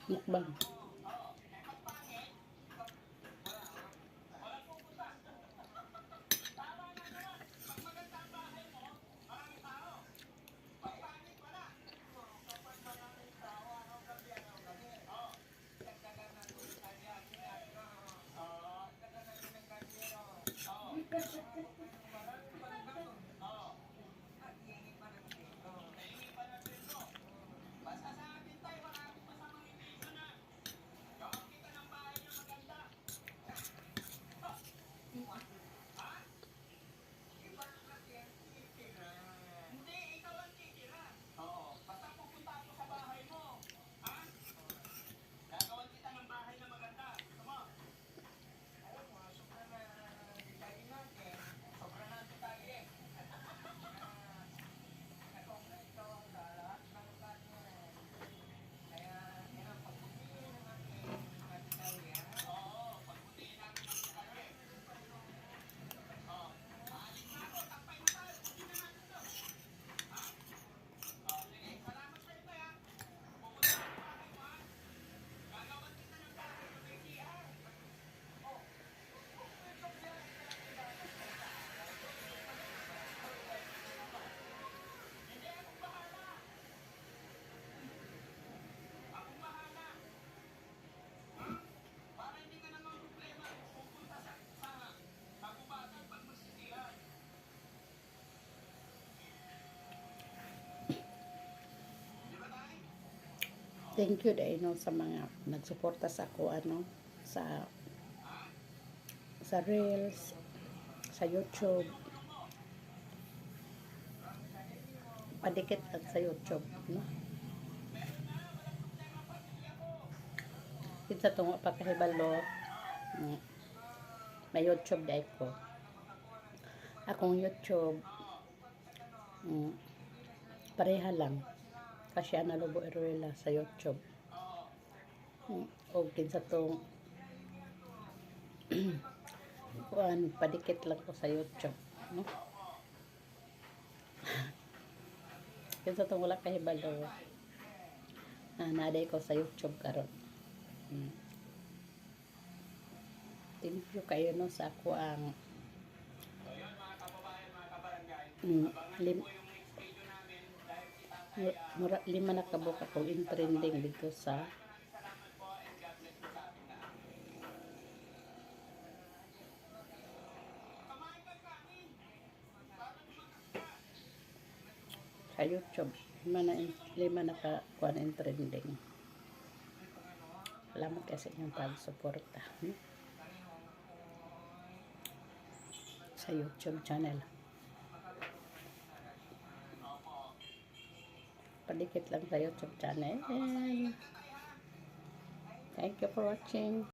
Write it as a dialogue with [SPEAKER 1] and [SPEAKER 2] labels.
[SPEAKER 1] Mukbang. Thank you dahil no, sa mga nagsuporta sa ako sa Reels, sa YouTube. Padikit at sa YouTube, no? Kita tungo pa kahibalo. May YouTube dahil ko. Akong YouTube pareha lang. Kasi Lubo Iruela sa YouTube. O kinsa tong kuan padikit lang ko sa YouTube, no? Kinsa tong wala kahibalo. Naday ko sa YouTube karon. Thank you kayo no sa ako ang lima na kabuka kong in trending dito sa YouTube. Lima na ka in trending. Salamat kasi yung pag-suporta sa YouTube channel. Padikit lang sa YouTube channel. Thank you for watching.